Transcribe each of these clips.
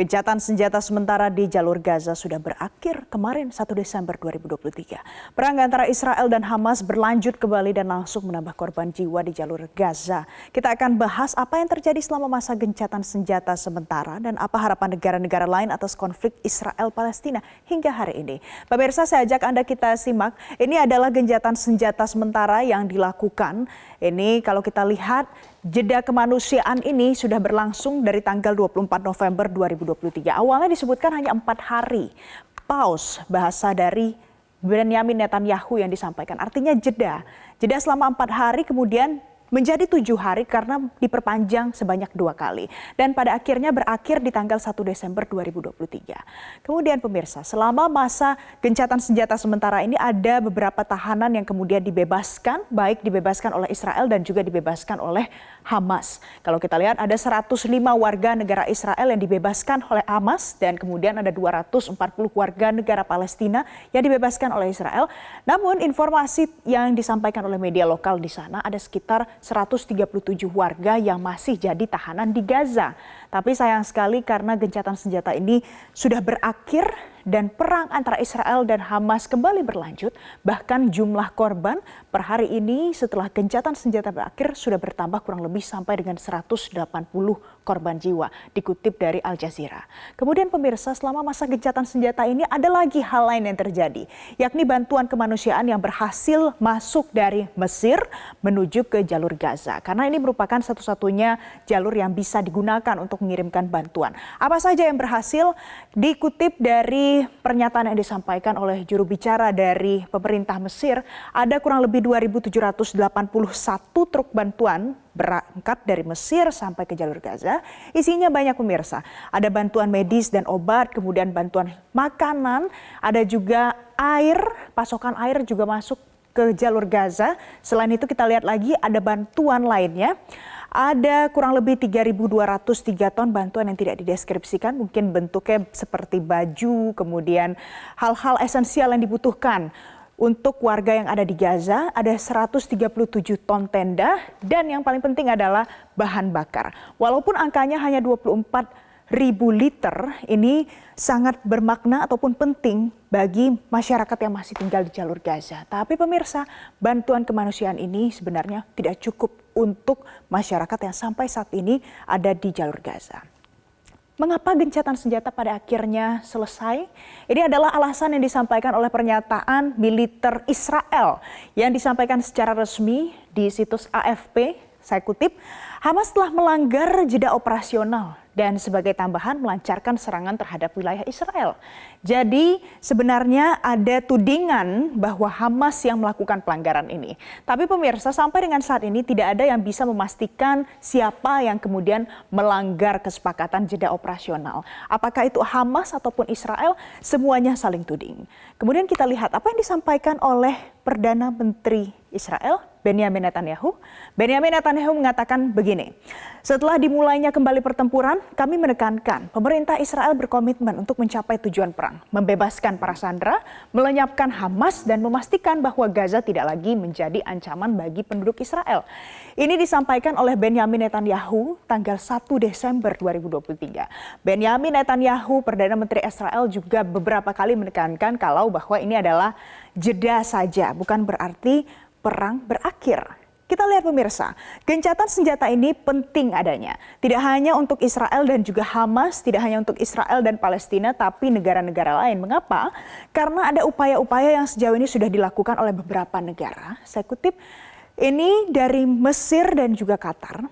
Gencatan senjata sementara di jalur Gaza sudah berakhir kemarin 1 Desember 2023. Perang antara Israel dan Hamas berlanjut kembali dan langsung menambah korban jiwa di jalur Gaza. Kita akan bahas apa yang terjadi selama masa gencatan senjata sementara dan apa harapan negara-negara lain atas konflik Israel-Palestina hingga hari ini. Pemirsa, saya ajak Anda kita simak. Ini adalah gencatan senjata sementara yang dilakukan. Ini kalau kita lihat jeda kemanusiaan ini sudah berlangsung dari tanggal 24 November 2023. Awalnya disebutkan hanya 4 hari. Pause, bahasa dari Benyamin Netanyahu yang disampaikan. Artinya jeda. Jeda selama 4 hari kemudian menjadi 7 hari karena diperpanjang sebanyak 2 kali. Dan pada akhirnya berakhir di tanggal 1 Desember 2023. Kemudian pemirsa, selama masa gencatan senjata sementara ini ada beberapa tahanan yang kemudian dibebaskan, baik dibebaskan oleh Israel dan juga dibebaskan oleh Hamas. Kalau kita lihat ada 105 warga negara Israel yang dibebaskan oleh Hamas dan kemudian ada 240 warga negara Palestina yang dibebaskan oleh Israel. Namun informasi yang disampaikan oleh media lokal di sana ada sekitar 137 warga yang masih jadi tahanan di Gaza. Tapi sayang sekali karena gencatan senjata ini sudah berakhir dan perang antara Israel dan Hamas kembali berlanjut. Bahkan jumlah korban per hari ini setelah gencatan senjata berakhir sudah bertambah kurang lebih sampai dengan 180 korban jiwa, dikutip dari Al Jazeera. Kemudian pemirsa, selama masa gencatan senjata ini ada lagi hal lain yang terjadi, yakni bantuan kemanusiaan yang berhasil masuk dari Mesir menuju ke jalur Gaza. Karena ini merupakan satu-satunya jalur yang bisa digunakan untuk mengirimkan bantuan. Apa saja yang berhasil? Dikutip dari pernyataan yang disampaikan oleh juru bicara dari pemerintah Mesir, ada kurang lebih 2.781 truk bantuan berangkat dari Mesir sampai ke jalur Gaza. Isinya banyak pemirsa. Ada bantuan medis dan obat, kemudian bantuan makanan, ada juga air, pasokan air juga masuk ke jalur Gaza. Selain itu kita lihat lagi ada bantuan lainnya. Ada kurang lebih 3.203 ton bantuan yang tidak dideskripsikan, mungkin bentuknya seperti baju, kemudian hal-hal esensial yang dibutuhkan. Untuk warga yang ada di Gaza, ada 137 ton tenda dan yang paling penting adalah bahan bakar. Walaupun angkanya hanya 24.000 liter, ini sangat bermakna ataupun penting bagi masyarakat yang masih tinggal di jalur Gaza. Tapi pemirsa, bantuan kemanusiaan ini sebenarnya tidak cukup untuk masyarakat yang sampai saat ini ada di jalur Gaza. Mengapa gencatan senjata pada akhirnya selesai? Ini adalah alasan yang disampaikan oleh pernyataan militer Israel yang disampaikan secara resmi di situs AFP. Saya kutip, Hamas telah melanggar jeda operasional dan sebagai tambahan melancarkan serangan terhadap wilayah Israel. Jadi sebenarnya ada tudingan bahwa Hamas yang melakukan pelanggaran ini. Tapi pemirsa, sampai dengan saat ini tidak ada yang bisa memastikan siapa yang kemudian melanggar kesepakatan jeda operasional. Apakah itu Hamas ataupun Israel, semuanya saling tuding. Kemudian kita lihat apa yang disampaikan oleh Perdana Menteri Israel, Benyamin Netanyahu. Benyamin Netanyahu mengatakan begini, setelah dimulainya kembali pertempuran, kami menekankan pemerintah Israel berkomitmen untuk mencapai tujuan perang, membebaskan para sandera, melenyapkan Hamas, dan memastikan bahwa Gaza tidak lagi menjadi ancaman bagi penduduk Israel. Ini disampaikan oleh Benyamin Netanyahu tanggal 1 Desember 2023. Benyamin Netanyahu, Perdana Menteri Israel, juga beberapa kali menekankan kalau bahwa ini adalah jeda saja, bukan berarti perang berakhir. Kita lihat pemirsa, gencatan senjata ini penting adanya. Tidak hanya untuk Israel dan juga Hamas, tidak hanya untuk Israel dan Palestina, tapi negara-negara lain. Mengapa? Karena ada upaya-upaya yang sejauh ini sudah dilakukan oleh beberapa negara. Saya kutip, ini dari Mesir dan juga Qatar.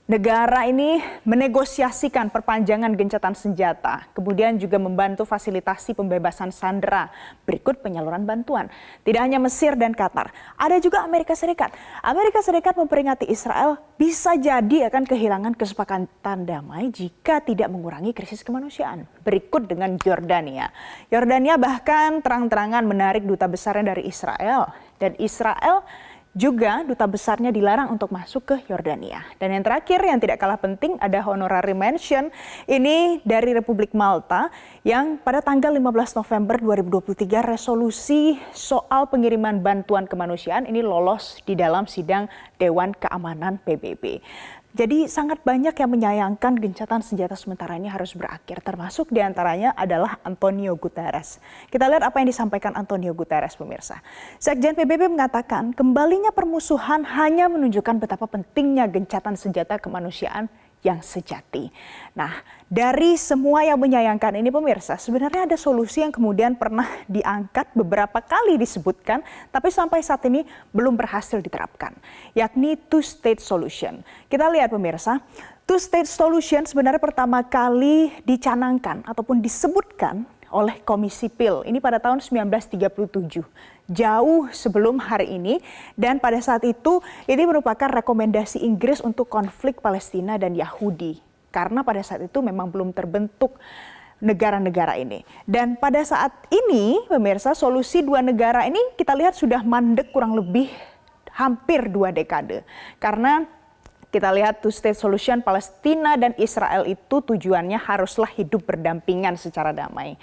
Negara ini menegosiasikan perpanjangan gencatan senjata, kemudian juga membantu fasilitasi pembebasan sandera berikut penyaluran bantuan. Tidak hanya Mesir dan Qatar, ada juga Amerika Serikat. Amerika Serikat memperingati Israel bisa jadi akan kehilangan kesepakatan damai jika tidak mengurangi krisis kemanusiaan. Berikut dengan Yordania. Yordania bahkan terang-terangan menarik duta besarnya dari Israel, dan Israel juga duta besarnya dilarang untuk masuk ke Yordania. Dan yang terakhir yang tidak kalah penting ada honorary mention. Ini dari Republik Malta yang pada tanggal 15 November 2023 resolusi soal pengiriman bantuan kemanusiaan ini lolos di dalam sidang Dewan Keamanan PBB. Jadi sangat banyak yang menyayangkan gencatan senjata sementara ini harus berakhir, termasuk diantaranya adalah Antonio Guterres. Kita lihat apa yang disampaikan Antonio Guterres, pemirsa. Sekjen PBB mengatakan kembalinya permusuhan hanya menunjukkan betapa pentingnya gencatan senjata kemanusiaan yang sejati. Nah, dari semua yang menyayangkan ini pemirsa, sebenarnya ada solusi yang kemudian pernah diangkat beberapa kali disebutkan, tapi sampai saat ini belum berhasil diterapkan, yakni two-state solution. Kita lihat pemirsa, two-state solution sebenarnya pertama kali dicanangkan ataupun disebutkan oleh Komisi PIL ini pada tahun 1937, jauh sebelum hari ini, dan pada saat itu ini merupakan rekomendasi Inggris untuk konflik Palestina dan Yahudi karena pada saat itu memang belum terbentuk negara-negara ini. Dan pada saat ini pemirsa, solusi dua negara ini kita lihat sudah mandek kurang lebih hampir 2 dekade karena kita lihat two-state solution Palestina dan Israel itu tujuannya haruslah hidup berdampingan secara damai.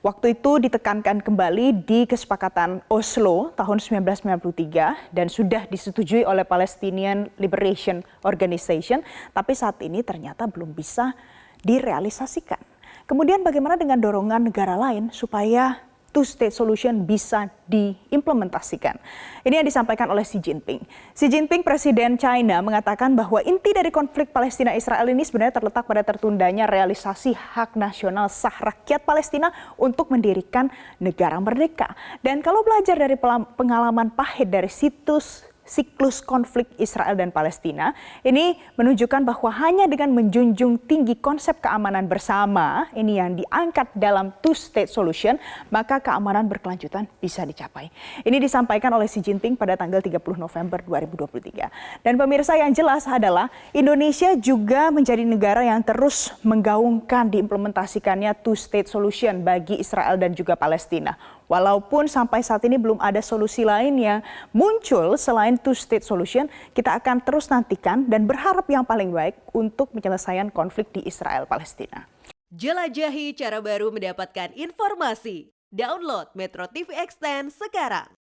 Waktu itu ditekankan kembali di kesepakatan Oslo tahun 1993 dan sudah disetujui oleh Palestinian Liberation Organization, tapi saat ini ternyata belum bisa direalisasikan. Kemudian bagaimana dengan dorongan negara lain supaya two-state solution bisa diimplementasikan. Ini yang disampaikan oleh Xi Jinping. Xi Jinping, Presiden China, mengatakan bahwa inti dari konflik Palestina-Israel ini sebenarnya terletak pada tertundanya realisasi hak nasional sah rakyat Palestina untuk mendirikan negara merdeka. Dan kalau belajar dari pengalaman pahit dari siklus konflik Israel dan Palestina, ini menunjukkan bahwa hanya dengan menjunjung tinggi konsep keamanan bersama, ini yang diangkat dalam two-state solution, maka keamanan berkelanjutan bisa dicapai. Ini disampaikan oleh Xi Jinping pada tanggal 30 November 2023. Dan pemirsa, yang jelas adalah Indonesia juga menjadi negara yang terus menggaungkan diimplementasikannya two-state solution bagi Israel dan juga Palestina. Walaupun sampai saat ini belum ada solusi lain yang muncul selain two-state solution, kita akan terus nantikan dan berharap yang paling baik untuk penyelesaian konflik di Israel-Palestina. Jelajahi cara baru mendapatkan informasi. Download Metro TV Extend sekarang.